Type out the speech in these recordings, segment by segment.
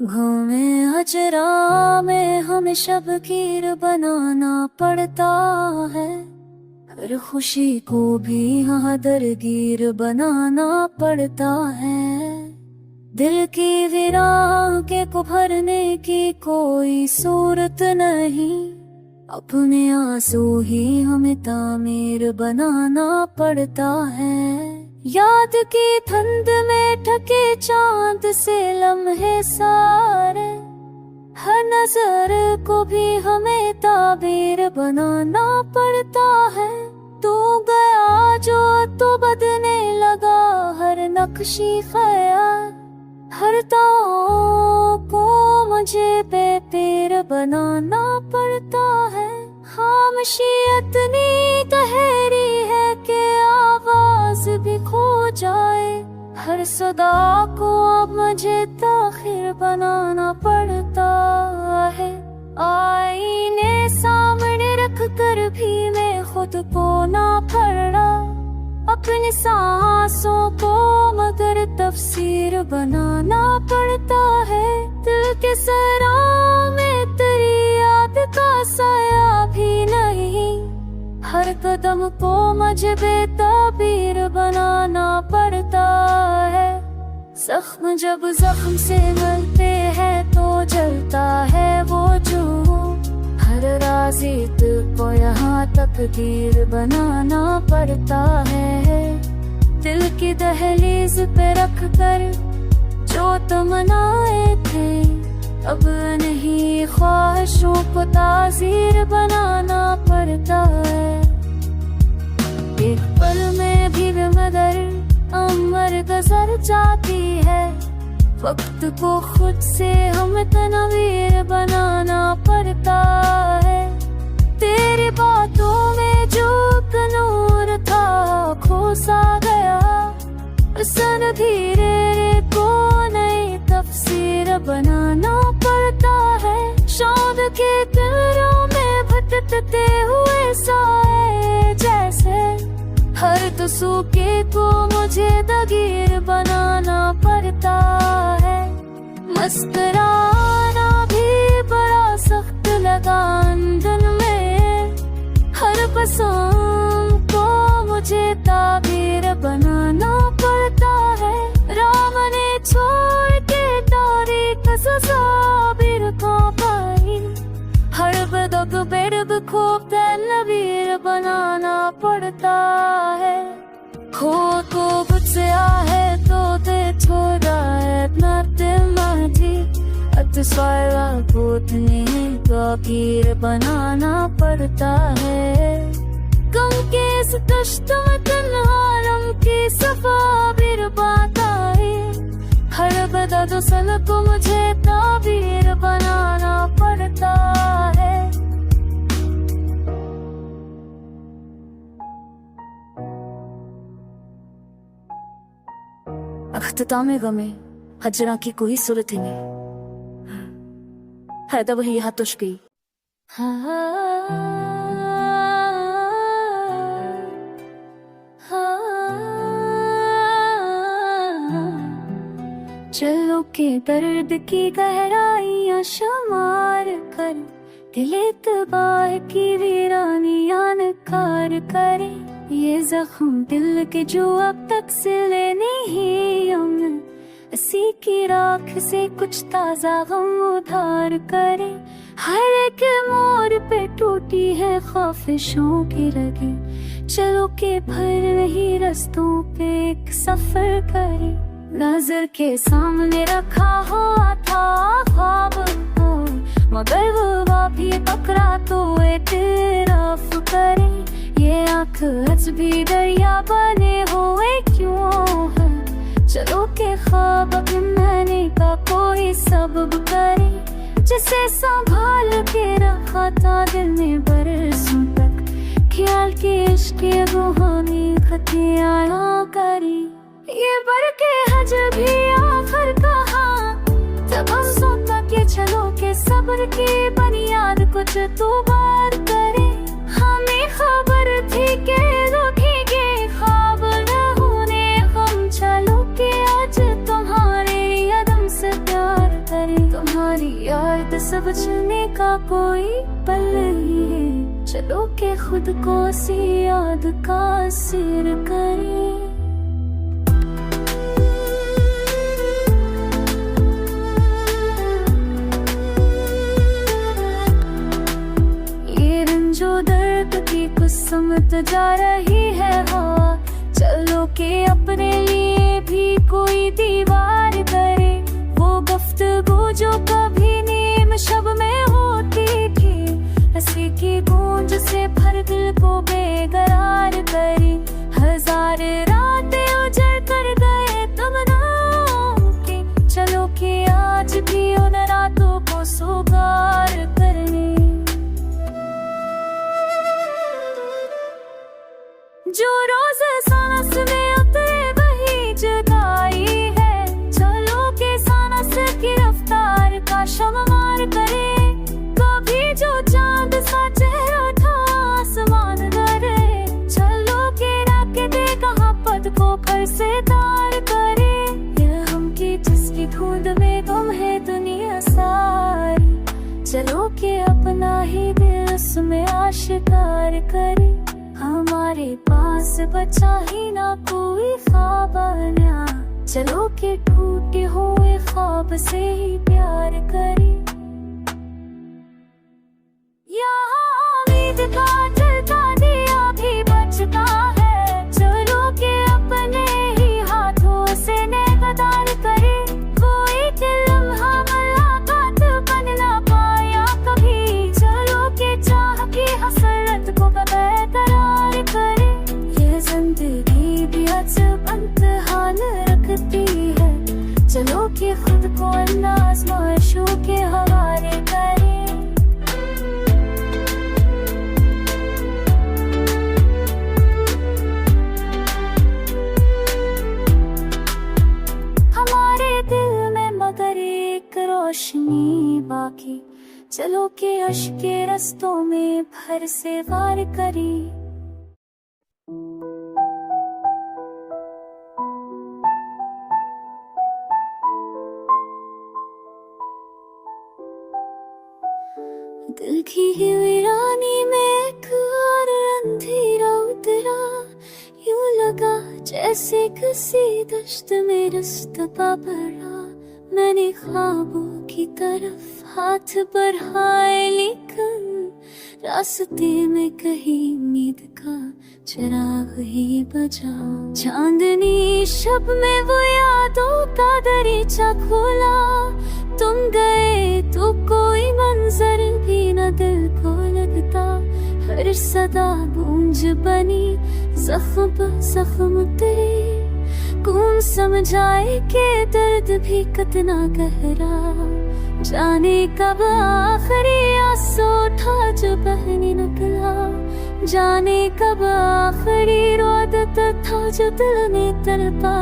घूमे हजरा में हमें शबगीर बनाना पड़ता है। हर खुशी को भी यहाँ दरगीर बनाना पड़ता है। दिल की वीरान को भरने की कोई सूरत नहीं, अपने आंसू ही हमें तामीर बनाना पड़ता है। याद की धुंध में ढके चांद से लम्हे सारे, हर नजर को भी हमें ताबीर बनाना पड़ता है। तू गया जो तो बदलने लगा हर नक्शी ख्याल, हर ताओ को मुझे बेपीर बनाना पड़ता है। खामोशी इतनी गहरी है कि आवाज भी खो जाए, हर सदा को अब मुझे ताखिर बनाना पड़ता है। आईने सामने रख कर भी मैं खुद को ना पढ़ा, अपनी सांसों को मगर तफसीर बनाना पड़ता है। दिल के सरा में तेरी याद का साया भी नहीं, हर कदम को मुझे बेताबीर बनाना पड़ता है। जख्म जब जख्म से मिलते हैं तो जलता है वो जो, हर राज़ी दिल को यहाँ तकदीर बनाना पड़ता है। दिल की दहलीज पे रख कर जो तमन्नाए थे, अब नहीं ख्वाहिशों को ताज़ीर बनाना पड़ता है। एक पल में भी मदर अमर गुजर जाती है, वक्त को खुद से हमें तनवीर बनाना पड़ता है। तेरी बातों में जो नूर था खो सा गया, सन धीरे को नई तफसीर बनाना पड़ता है। शाम के तारों में भटकते हुए साए जैसे, हर तसूके को मुझे दगीर बनाना पड़ता है। मुस्कुराना भी बड़ा सख्त लगा अंदर में, हर पसंद को मुझे ताबीर बनाना पड़ता है। राम ने छोड़ के तारीख तस्वीर को पाई, हर बदक बेरब को तनवीर बनाना पड़ता है। खो को गुस्सा है तो दे छोड़ा है अपना दिल माझी, अतस्वारा पूतने ताबीर बनाना पड़ता है। गम के इस कष्ट में तन्हारम की सफाबिर बताई, हर बदा जो सल को मुझे ताबीर बनाना पड़ता है। अख्तामे गमे हजरा की कोई सूरत ही नहीं है, तब वही यहाँ तुश गई। चलो के दर्द की गहराइयां शुमार कर, दिल तबाह की वीरानियां नकार करे। ये जख्म दिल के जो अब तक सिले नहीं, हम इसी की राख से कुछ ताजा गम उधार करे। हर एक मोड़ पे टूटी है ख्वाहिशों की रगे, चलो के भर रही रस्तों पे एक सफर करे। नजर के सामने रखा हुआ था ख्वाब को, मगर वो भी पकड़ा तो एतराफ करे। ये आँख आज भी दरिया बने हुए क्यों है, चलो के ख्वाब मैंने का कोई सबब करे। जिसे संभाल के रखा था दिल में बरसों तक, ख्याल के इश्क रूहानी खतियाँ करी। ये बरके हज भी आखिर कहाँ, जब हम सोचा के चलो के सब्र की बुनियाद कुछ तो बात करे। हमें खबर थी के रुकेंगे ख्वाब न होने हम, चलो के आज तुम्हारे कदम से प्यार करे। सब बचने का कोई पल नहीं है, चलो के खुद को सी याद का सिर करे। ये रंजो दर्द की कुसमत जा रही है हवा, चलो के अपने लिए भी कोई दीवार करे। वो गुफ्तगू जो कभी नीम शब में होती थी, हंसी की गूंज से भर दिल को बेकरार करी। हजार रातें उजड़ कर गए तमन्नाओं की, चलो कि आज भी उन रातों को सुगार करने। जो रोज सांस में उतरे वही जुदाई है, चलो के सांस की रफ्तार का शमार करे। कभी जो चांद सा चेहरा था आसमान डरे, चलो के राके दे कहाँ पद को कर से तार करे। यह हम की जिसकी धुंध में गुम है दुनिया सारी, चलो के अपना ही दिल उसमें आशिकार करे। हमारे पास बचा ही ना कोई ख्वाब नया, चलो के टूटे हुए ख्वाब से ही प्यार करें। यहाँ उम्मीद का जलता दिया भी बचता है, चलो के अपने ही हाथों से नेकदार करे। वो एक लम्हा मुलाकात बन ना पाया कभी, चलो के चाह की हसरत को बेकरार करे। ये जिंदगी भी अजब इम्तिहान रखती है, चलो कि खुद को आज़माइशों के हवाले करें। हमारे दिल में मगर एक रोशनी बाकी, चलो के अश्क के रस्तों में भर से वार करी। दिल की वीरानी में एक और अंधेरा उतरा, यूं लगा जैसे किसी दश्त में रास्ता पड़ा। मैंने ख्वाबों की तरफ हाथ बढ़ाए, लेकिन रास्ते में कहीं उम्मीद का चिराग ही बजा। चांदनी शब में वो यादों का दरीचा खोला, तुम गए तो कोई मंजर भी न दिल को लगता। हर सदा गूंज बनी जख्म पर जख्म तेरे, कौन समझाए के दर्द भी कितना गहरा। जाने कब आखिरी आंसू था जो बहने निकला, जाने कब आखिरी रोदत था जो दिल में तड़पा।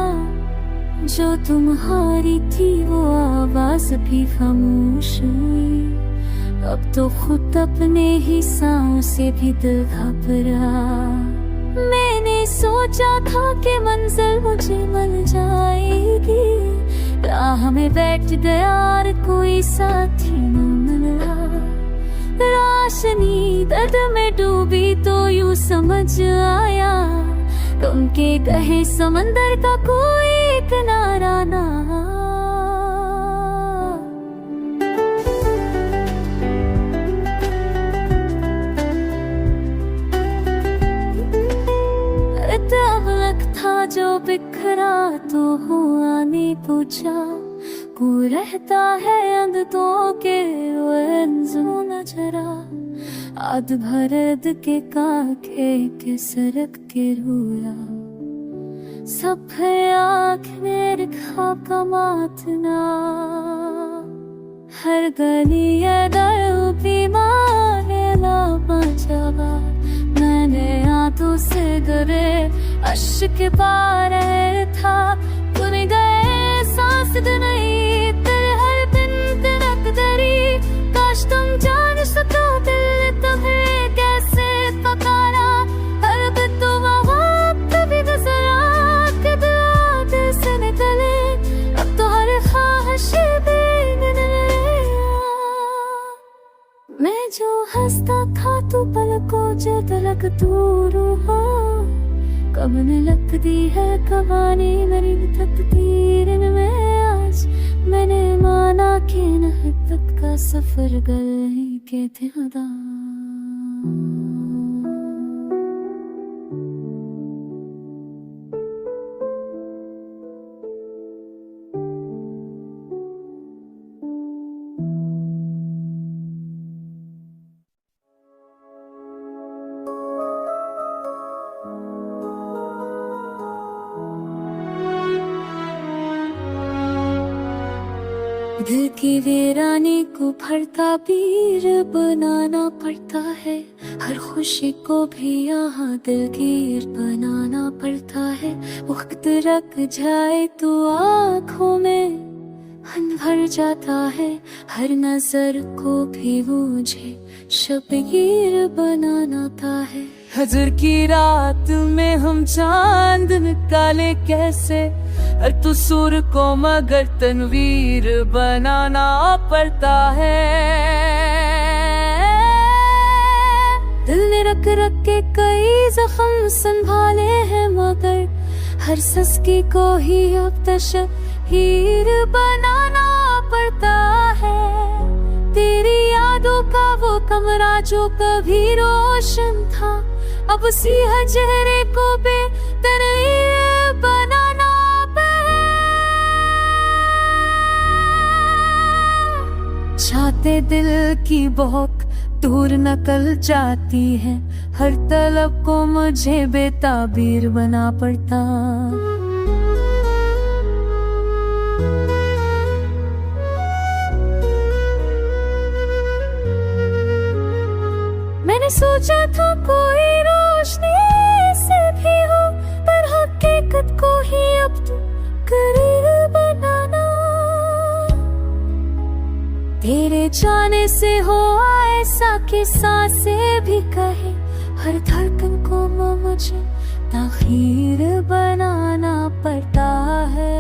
जो तुम्हारी थी वो आवाज भी खामोश हुई, अब तो खुद अपने ही सांसों से भी दिल घबरा। मैंने सोचा था कि मंजिल मुझे मिल जाएगी, राह में बैठ गया और कोई साथी न मिला। रोशनी दर्द में डूबी तो यूं समझ आया, उनके कहे समंदर का कोई किनारा ना। था जो बिखरा तो हुआ नहीं पूछा, को रहता है अंधों के वो नजरा। आध भरद के काखे के सरक के रोया, सब आँखें रखा कमातना। हर गली दर बीमार ना बचावा, मैंने आंखों से गिरे अश्क पार था। तुम गए सांस नहीं तेरे हर दिन तिनक दरी, काश तुम जान सको दिल तुम्हें कैसे पकारा। हर बिंदु वक्त भी नजरा के दिल से निकले, अब तो हर ख्वाहिश भी हंसता था तू पलकों से तलक दूर हो, कब न लगती है कहानी मेरी तकदीर में। आज मैंने माना कि नहबत का सफर गले के दिलदार। दिल की वीरानी को भरता पीर बनाना पड़ता है, हर खुशी को भी यहाँ दिलगीर बनाना पड़ता है। वक्त रख जाए तो आँखों में हन भर जाता है, हर नजर को भी मुझे शबगीर बनाना था है। हजर की रात में हम चांद निकाले कैसे, हर तो सुर को मगर तनवीर बनाना पड़ता है। दिल ने रख रख के कई जख्म संभाले हैं, मगर हर सस्की को ही अब तशहीर बनाना पड़ता है। तेरी यादों का वो कमरा जो कभी रोशन था, अब उसी हजरे को बेतरीर बनाना चाहते दिल की बहक दूर नकल जाती है, हर तलब को मुझे बेताबीर बना पड़ता। मैंने सोचा था कोई रोशनी से भी हो, पर हकीकत को ही अब तू करीब बनाना। तेरे जाने से हो ऐसा कि सांसें भी कहे, हर धड़कन को मुझे ताखीर बनाना पड़ता है।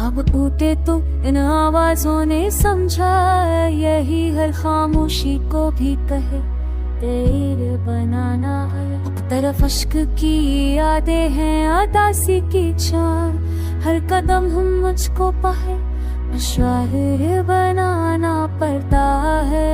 अब टूटे तो इन आवाजों ने समझा, यही हर खामोशी को भी कहे तेरे बनाना है। तरफ अश्क की यादें हैं अदासी की चार, हर कदम हम मुझको पाए शायर बनाना पड़ता है।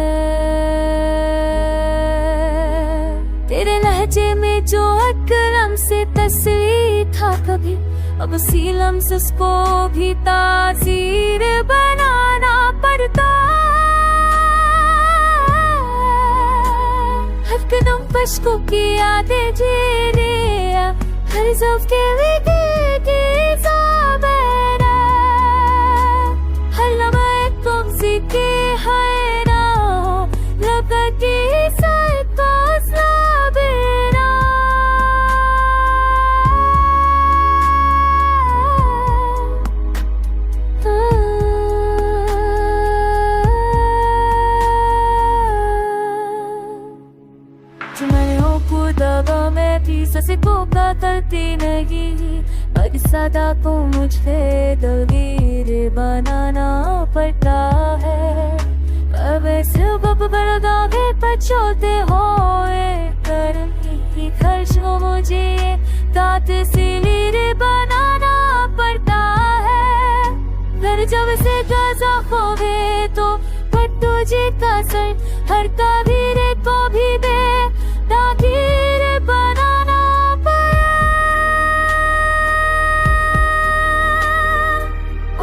तेरे लहजे में जो अकरम से तस्वीर था कभी, अब उसी लम्स उसको भी तासीर बनाना पड़ता। हर कदम पश्कों की यादें जी रहा, हर ज़ौक़ के विगे हर लम्हे तुमसे के है ना, लगती सर को साबिरा। तुम्हारे हो खुदा में भी ससे को का करती नहीं, हर सदा को मुझे दलगीर बनाना पड़ता है। कब सबब बरगाहे पर चलते होए करनी की खर्च हो, मुझे तात सिलीर बनाना पड़ता है। घर जब से गाजा होवे तो पट्टू जी का सर, हर कबीरे को भी दे ताकीर बनाना पड़ा।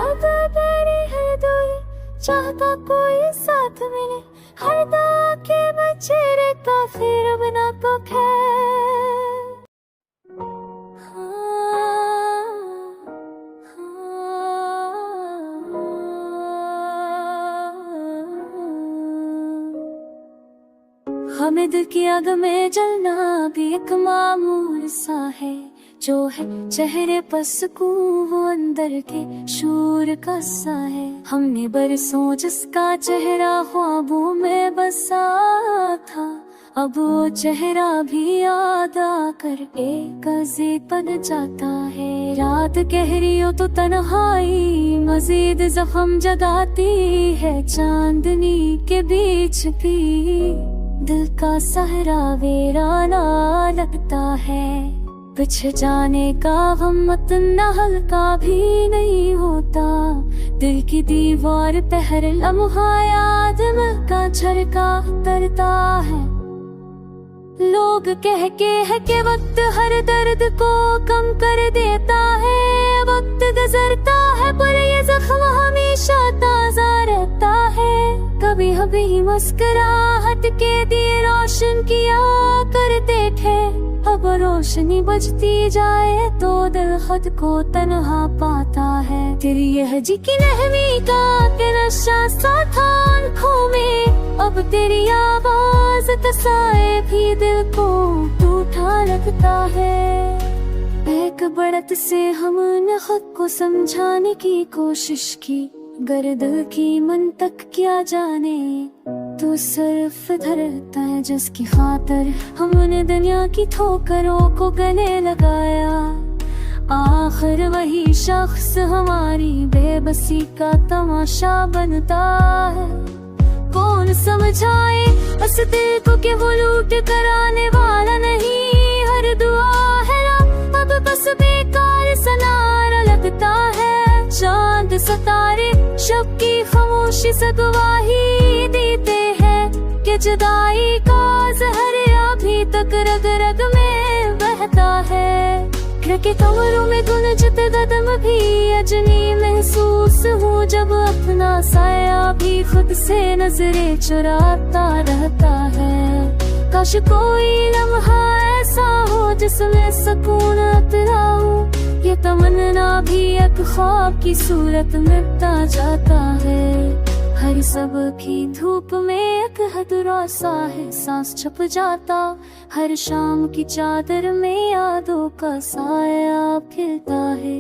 अब तेरी है दूरी, चाहता कोई साथ मिले, हर दा के बच्चे रहता फिर बिना को खैर। हमें दिल की आग में जलना भी एक मामूल सा है, जो है चेहरे पर सुकून वो अंदर के शूर का सा है। हमने बरसों जिसका चेहरा ख्वाबों में बसा था, अब वो चेहरा भी याद आकर एक अजीब बन जाता है। रात गहरी हो तो तन्हाई मजीद जख्म जगाती है। चांदनी के बीच भी दिल का सहरा वीराना लगता है। पिछ जाने का गम इतना हल्का भी नहीं होता। दिल की दीवार पे हर लम्हा याद का झरका उतरता है। लोग कह के है कि वक्त हर दर्द को कम कर देता है। वक्त गुजरता है पर ये जख्म हमेशा ताजा रहता है। कभी कभी मुस्कुराहट के दिए रोशन किया करते थे। अब रोशनी बजती जाए तो दिल खुद को तन्हा पाता है। तेरी यह जी की नहमी का नशा सा था आँखों में। अब तेरी आवाज तसाए भी दिल को टूटा लगता है। एक बढ़त से हमने खुद को समझाने की कोशिश की। गर दिल की मन तक क्या जाने तू सिर्फ धरता है जिसकी खातर हमने दुनिया की ठोकरों को गले लगाया। आखिर वही शख्स हमारी बेबसी का तमाशा बनता है। कौन समझाए बस दिल को कि वो लूट कर आने वाला नहीं। हर दुआ है ना अब बस बेकार सनारा लगता है। चांद सितारे शब की खामोशी से गवाही देते हैं कि जुदाई का जहर अभी तक रग रग में बहता है। के कमरों में गुंजते कदम भी अजनी महसूस हूँ। जब अपना साया भी खुद से नजरें चुराता रहता है। काश कोई लम्हा ऐसा हो जिसमें सुकून अतरा हो। ये तमन्ना भी एक ख्वाब की सूरत मिटता जाता है। हर सब की धूप में एक हदरा सा है सांस छप जाता। हर शाम की चादर में यादों का साया खिलता है।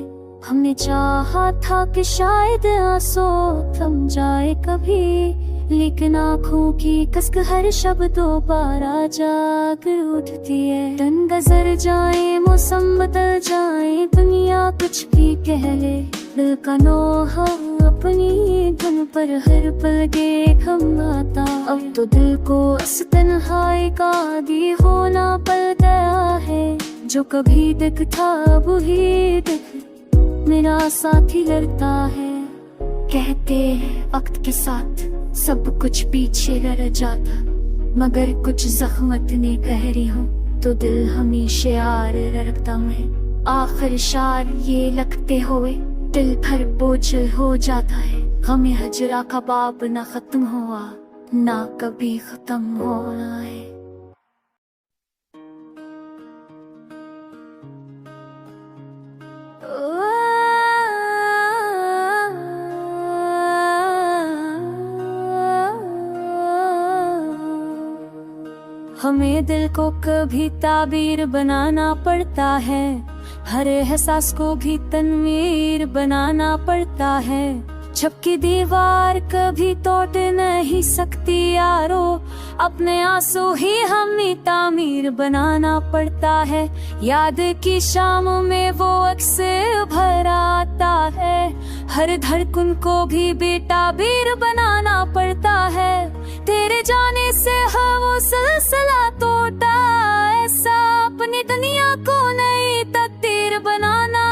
हमने चाहा था कि शायद आंसू थम जाए कभी। लेकिन आँखों की कसक हर शब्द दोबारा जाकर उठती है। दिन गुजर जाए मौसम बदल जाए दुनिया कुछ भी कह ले। दिल का नोहा अपनी धुन पर हर पल देखम आता। अब तो दिल को इस तन्हाई का आदी होना पड़ गया है। जो कभी दिख था वही दिख मेरा साथी लड़ता है। कहते हैं वक्त के साथ सब कुछ पीछे रह जाता। मगर कुछ जख्म इतने गहरे हो तो दिल हमेशा यार रखता है। आखिर शार ये लगते हुए दिल भर बोझल हो जाता है। हमें हजरा का बाब न खत्म हुआ ना कभी खत्म होना है। हमें दिल को कभी ताबीर बनाना पड़ता है। हर एहसास को भी तनवीर बनाना पड़ता है। छपकी दीवार कभी तोड़ नहीं सकती यारो। अपने आंसू ही हमें तामीर बनाना पड़ता है। याद की शाम में वो अक्सर भर आता है। हर धड़कन को भी बेताबीर बनाना पड़ता है। तेरे जाने से है वो सिलसिला टूटा। ऐसा अपनी दुनिया को नई तकदीर बनाना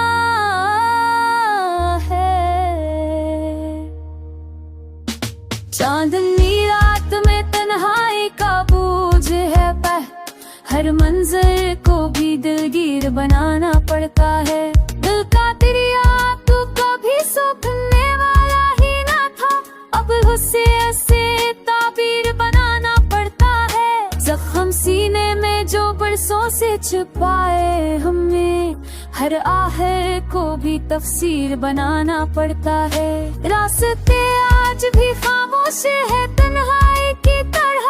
है। चांदनी रात में तन्हाई का बोझ है पर हर मंजर को भी दिलगीर बनाना पड़ता है। दिल का दरिया तो कभी सूखने वाला ही ना था। अब उसे ऐसे ताबीर बनाना पड़ता है। जख्म सीने में जो बरसों से छुपाए हमने हर आहर को भी तफसीर बनाना पड़ता है। रास्ते आज भी खामोश है तन्हाई की तरह।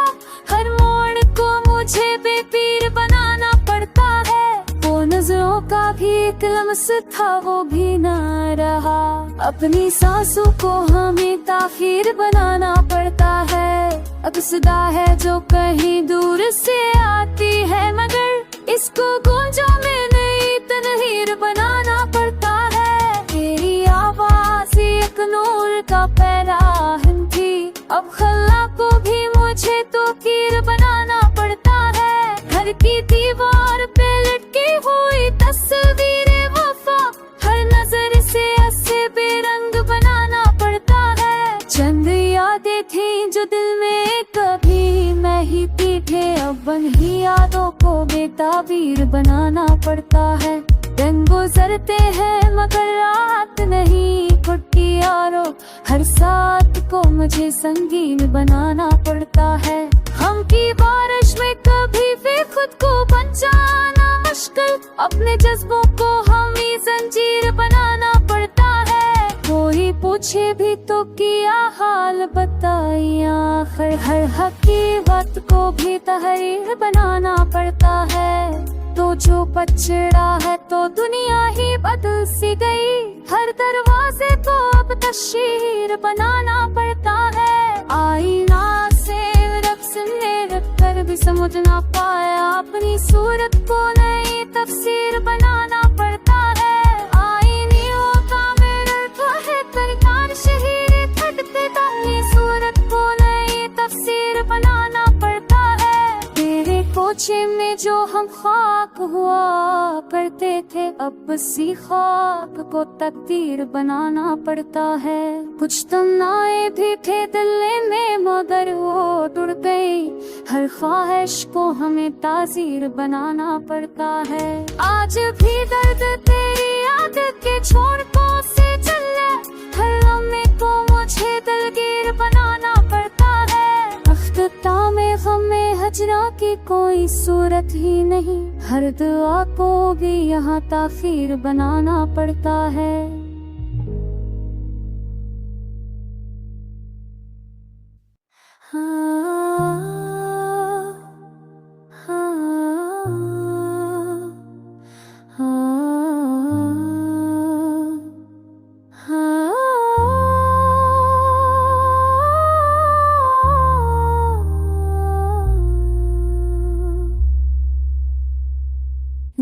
हर मोड़ को मुझे बेपीर बनाना पड़ता है। वो नजरों का भी एक लम्स था वो भी ना रहा। अपनी सांसों को हमें ताखीर बनाना पड़ता है। अब एक सदा है जो कहीं दूर से आती है, मगर इसको गूंजों में नई तनहीर बनाना पड़ता है। तेरी आवाज एक नूर का पैराहन थी, अब खल्ला को भी मुझे तो तीर बनाना पड़ता है। घर की दीवार पे लटकी हुई तस्वीरें वफा, हर नजर से ऐसे बेरंग बनाना पड़ता है। चंद यादें थी जो दिल में कभी मैं ही थे, अब ही यादों को बेताबीर बनाना पड़ता है। दिन गुजरते हैं मगर रात नहीं खुटती यारो, हर साथ को मुझे संगीन बनाना पड़ता है। हम की बारिश में कभी भी खुद को बचाना मुश्किल, अपने जज्बों को हम ही जंजीर बनाना पड़ता है। कोई पूछे भी तो क्या हाल बताइए, आखिर हर हकीकत को भी तहरीर बनाना पड़ता है। तो जो पछड़ा है तो दुनिया ही बदल सी गई, हर दरवाजे को अब तशहीर बनाना पड़ता है। आईना से रक्स ने रख कर भी समझ ना पाया, अपनी सूरत को नई तफसीर बनाना पड़ता है। आईनियों का मिरर तो है करतार शहीर, फटते अपनी सूरत को नई तफसीर बनाना पड़ता है। तेरे कोचे में जो हम खाक हुआ करते थे, अब सी खाक को तकदीर बनाना पड़ता है। कुछ तमन्नाएं भी थे दिल में मगर वो टूट गई, हर ख्वाहिश को हमें ताजीर बनाना पड़ता है। आज भी दर्द तेरी याद के छोड़ों से चले, हर लम्हे को मुझे दिलगीर बनाना पड़ता है। अख्ताम में गम हजरा की कोई सूरत ही नहीं, हर दुआ को भी यहाँ ताखीर बनाना पड़ता है।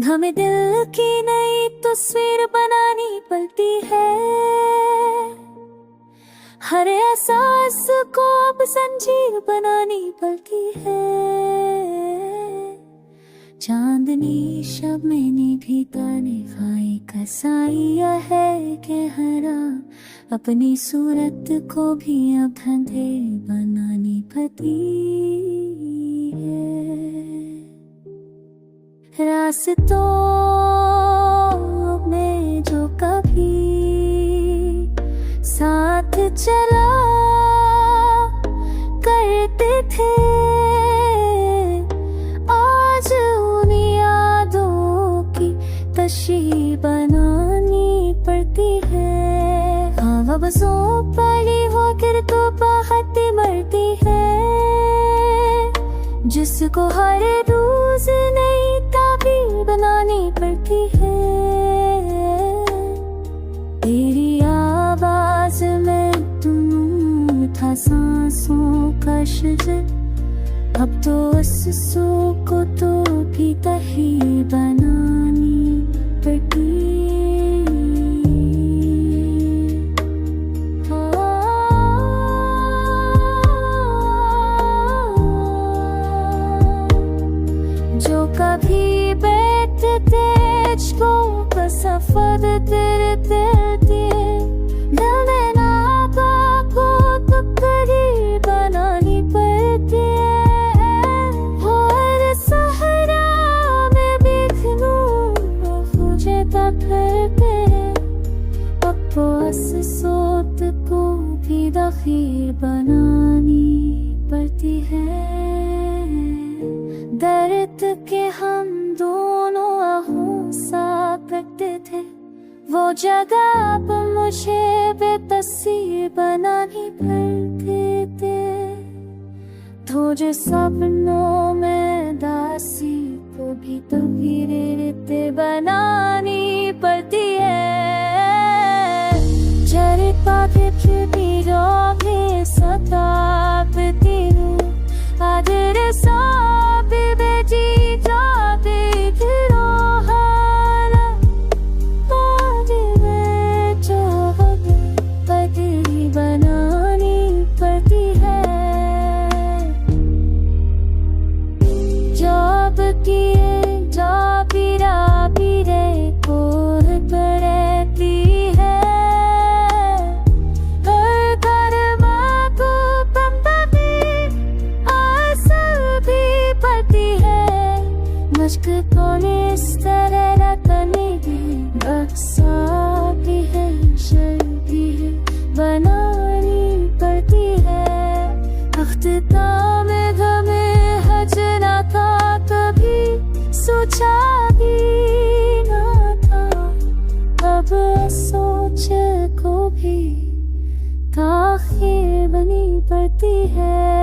हमें दिल की नई तस्वीर बनानी पड़ती है, हर एहसास को अब जंजीर बनानी पड़ती है। चांदनी शब मैंने भी ताने खाई का साया है गहरा, अपनी सूरत को भी अब धंधे बनानी पड़ती है। रास्तों में जो कभी साथ चला करते थे, आज उन यादों की तशरीह बनानी पड़ती है। हवा बसों पड़ी होकर तो बहुत मरती है, जिसको हर रोज नई ताबीर बनानी पड़ती है। तेरी आवाज में तुम था सांसों का शजर, अब तो उससों को तो भी तहरीर बनानी पड़ती कभी बैठते को सफर तेरे दिए, दिल में ना को तो करीब बनानी पड़ती है। हर सहरा में बिखनू मुझे तक करते, अब तो सोत को भी दखीर बनानी पड़ती है। दर्द के हम दोनों आहू सा करते थे, वो जगह अब मुझे बेतसीर बनानी पड़ती थे। तुझे सपनों में दासी को भी तस्वीरें बनानी पड़ती है। जरे पाके भी सताती हूँ, आंचल को भी ताखीर बनी पड़ती है।